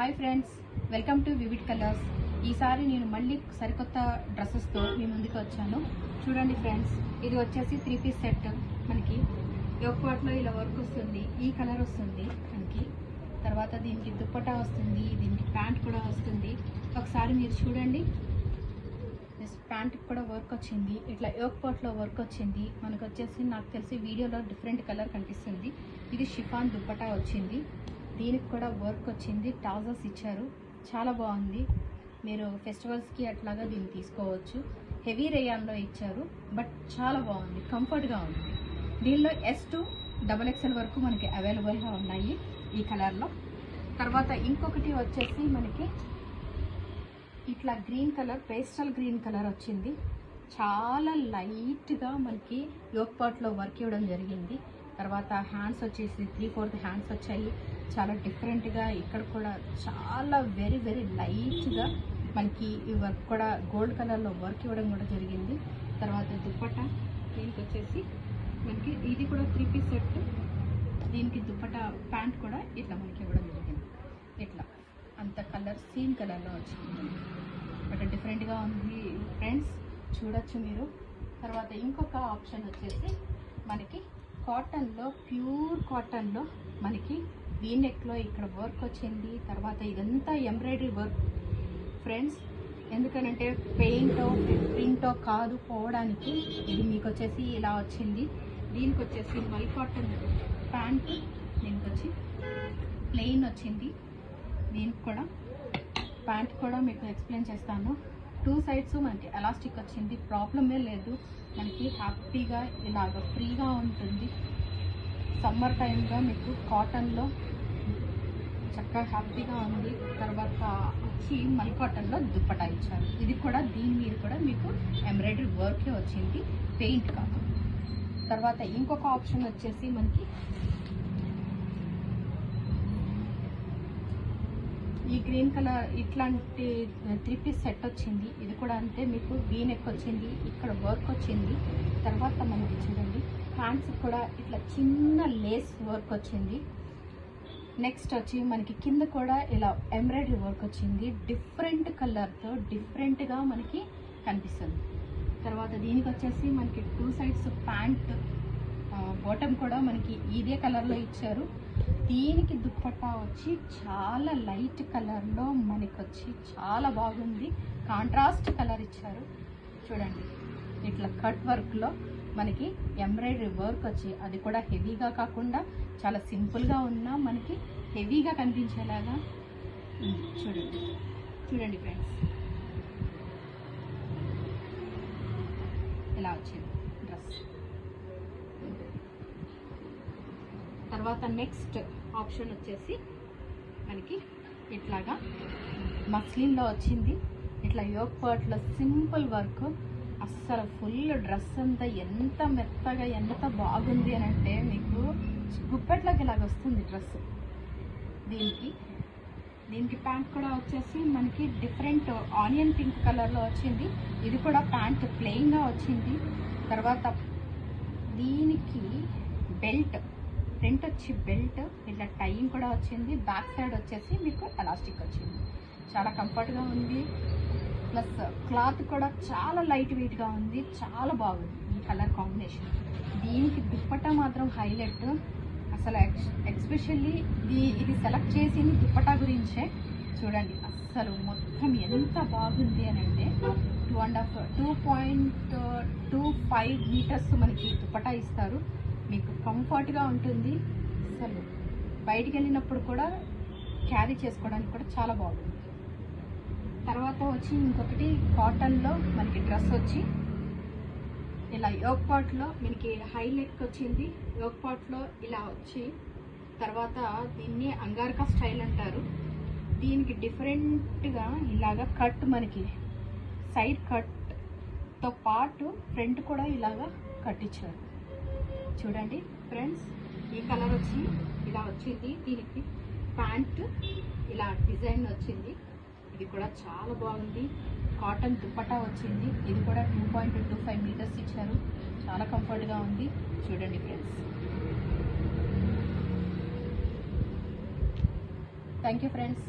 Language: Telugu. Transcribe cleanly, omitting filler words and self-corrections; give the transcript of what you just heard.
Hi friends, welcome to vivid colours. ఈసారి నేను మళ్ళీ సరికొత్త డ్రెస్సెస్తో మీ ముందుకు వచ్చాను. చూడండి ఫ్రెండ్స్, ఇది వచ్చేసి 3 పీస్ సెట్. మనకి యోక్ పార్ట్లో ఇలా వర్క్ వస్తుంది, ఈ కలర్ వస్తుంది మనకి. తర్వాత దీనికి దుప్పటా వస్తుంది, దీనికి ప్యాంట్ కూడా వస్తుంది. ఒకసారి మీరు చూడండి, ప్యాంట్కి కూడా వర్క్ వచ్చింది, ఇట్లా యోక్ పార్ట్లో వర్క్ వచ్చింది. మనకు వచ్చేసి నాకు తెలిసి వీడియోలో డిఫరెంట్ కలర్ కనిపిస్తుంది. ఇది షిఫాన్ దుప్పటా వచ్చింది, దీనికి కూడా వర్క్ వచ్చింది, టాజర్స్ ఇచ్చారు, చాలా బాగుంది. మీరు ఫెస్టివల్స్కి అట్లాగా దీన్ని తీసుకోవచ్చు. హెవీ రేయాన్లో ఇచ్చారు, బట్ చాలా బాగుంది, కంఫర్ట్గా ఉంది. దీనిలో S to XXL వరకు మనకి అవైలబుల్గా ఉన్నాయి ఈ కలర్లో. తర్వాత ఇంకొకటి వచ్చేసి మనకి ఇట్లా green colour, pastel green colour వచ్చింది. చాలా లైట్గా మనకి యోక్ పార్ట్లో వర్క్ ఇవ్వడం జరిగింది. తర్వాత హ్యాండ్స్ వచ్చేసి 3/4 హ్యాండ్స్ వచ్చాయి, చాలా డిఫరెంట్గా. ఇక్కడ కూడా చాలా వెరీ వెరీ లైట్గా మనకి ఈ వర్క్ కూడా గోల్డ్ కలర్లో వర్క్ ఇవ్వడం కూడా జరిగింది. తర్వాత దుప్పట్టా, దీనికి వచ్చేసి మనకి ఇది కూడా 3 పీస్ సెట్. దీనికి దుప్పట్టా ప్యాంట్ కూడా ఇట్లా మనకి ఇవ్వడం జరిగింది. ఇట్లా అంత కలర్ సేమ్ కలర్లో వచ్చింది, బట్ డిఫరెంట్గా ఉంది ఫ్రెండ్స్, చూడొచ్చు మీరు. తర్వాత ఇంకొక ఆప్షన్ వచ్చేసి మనకి కాటన్లో, ప్యూర్ కాటన్లో మనకి వీ నెక్లో ఇక్కడ వర్క్ వచ్చింది. తర్వాత ఇదంతా ఎంబ్రాయిడరీ వర్క్ ఫ్రెండ్స్, ఎందుకనంటే పెయింటో ప్రింటో కాదు పోవడానికి. ఇది మీకు వచ్చేసి ఇలా వచ్చింది. దీనికి వచ్చేసి మల్ కాటన్ ప్యాంట్, దీనికి వచ్చి ప్లెయిన్ వచ్చింది. దీనికి కూడా ప్యాంట్ కూడా మీకు ఎక్స్ప్లెయిన్ చేస్తాను. 2 సైడ్స్ మనకి ఎలాస్టిక్ వచ్చింది, ప్రాబ్లమే లేదు. మనకి హ్యాపీగా ఇలాగ ఫ్రీగా ఉంటుంది. సమ్మర్ టైంగా మీకు కాటన్లో చక్కగా హ్యాపీగా ఉంది. తర్వాత వచ్చి మల్ కాటన్లో దుప్పటా ఇచ్చారు. ఇది కూడా దీని మీద కూడా మీకు ఎంబ్రాయిడరీ వర్కే వచ్చింది, పెయింట్ కాదు. తర్వాత ఇంకొక ఆప్షన్ వచ్చేసి మనకి ఈ గ్రీన్ కలర్ ఇట్లాంటి 3 పీస్ సెట్ వచ్చింది. ఇది కూడా అంతే, మీకు వీ నెక్ వచ్చింది, ఇక్కడ వర్క్ వచ్చింది. తర్వాత మనకి చూడండి హ్యాండ్స్ కూడా ఇట్లా చిన్న లేస్ వర్క్ వచ్చింది. నెక్స్ట్ వచ్చి మనకి కింద కూడా ఇలా ఎంబ్రాయిడరీ వర్క్ వచ్చింది, డిఫరెంట్ కలర్తో డిఫరెంట్గా మనకి కనిపిస్తుంది. తర్వాత దీనికి వచ్చేసి మనకి 2 సైడ్స్ ప్యాంట్, బాటమ్ కూడా మనకి ఇదే కలర్లో ఇచ్చారు. దీనికి దుప్పట్టా వచ్చి చాలా లైట్ కలర్లో మనకి వచ్చి చాలా బాగుంది, కాంట్రాస్ట్ కలర్ ఇచ్చారు. చూడండి ఇట్లా కట్ వర్క్లో మనకి ఎంబ్రాయిడరీ వర్క్ వచ్చి, అది కూడా హెవీగా కాకుండా చాలా సింపుల్గా ఉన్నా మనకి హెవీగా కనిపించేలాగా చూడండి. చూడండి ఫ్రెండ్స్, ఇలా వచ్చింది డ్రెస్. తర్వాత నెక్స్ట్ ఆప్షన్ వచ్చేసి మనకి ఇట్లాగా మస్లిన్లో వచ్చింది. ఇట్లా యోక్ పార్ట్లో సింపుల్ వర్క్, అస్సలు ఫుల్ డ్రెస్ అంతా ఎంత మెత్తగా ఎంత బాగుంది అని అంటే మీకు గుప్పెట్లోకి ఇలాగ వస్తుంది డ్రెస్. దీనికి ప్యాంట్ కూడా వచ్చేసి మనకి డిఫరెంట్ ఆనియన్ పింక్ కలర్లో వచ్చింది. ఇది కూడా ప్యాంట్ ప్లెయిన్గా వచ్చింది. తర్వాత దీనికి బెల్ట్, ఫ్రంట్ వచ్చి బెల్ట్, ఇట్లా టైం కూడా వచ్చింది. బ్యాక్ సైడ్ వచ్చేసి మీకు ఎలాస్టిక్ వచ్చింది, చాలా కంఫర్ట్గా ఉంది. ప్లస్ క్లాత్ కూడా చాలా లైట్ వెయిట్గా ఉంది, చాలా బాగుంది ఈ కలర్ కాంబినేషన్. దీనికి దుప్పట్టా మాత్రం హైలైట్. అసలు ఎస్పెషల్లీ ఇది సెలెక్ట్ చేసింది దుప్పట్టా గురించే. చూడండి అస్సలు మొత్తం ఎంత బాగుంది అని అంటే 2.25 మీటర్స్ మనకి దుప్పట్టా ఇస్తారు. మీకు కంఫర్ట్గా ఉంటుంది, అసలు బయటికి వెళ్ళినప్పుడు కూడా క్యారీ చేసుకోవడానికి కూడా చాలా బాగుంది. తర్వాత వచ్చి ఇంకొకటి కాటన్లో మనకి డ్రెస్ వచ్చి ఇలా యోక్ పార్ట్లో మనకి హై నెక్ వచ్చింది. యోక్ పార్ట్లో ఇలా వచ్చి, తర్వాత దీన్ని అంగారకా స్టైల్ అంటారు. దీనికి డిఫరెంట్గా ఇలాగా కట్, మనకి సైడ్ కట్తో పాటు ఫ్రంట్ కూడా ఇలాగా కట్ ఇచ్చారు. చూడండి ఫ్రెండ్స్, ఈ కలర్ వచ్చి ఇలా వచ్చింది. దీనికి ప్యాంట్ ఇలా డిజైన్ వచ్చింది, ఇది కూడా చాలా బాగుంది. కాటన్ దుప్పటా వచ్చింది, ఇది కూడా 2.25 మీటర్స్ ఇచ్చారు, చాలా కంఫర్ట్గా ఉంది. చూడండి ఫ్రెండ్స్, థ్యాంక్ యూ ఫ్రెండ్స్.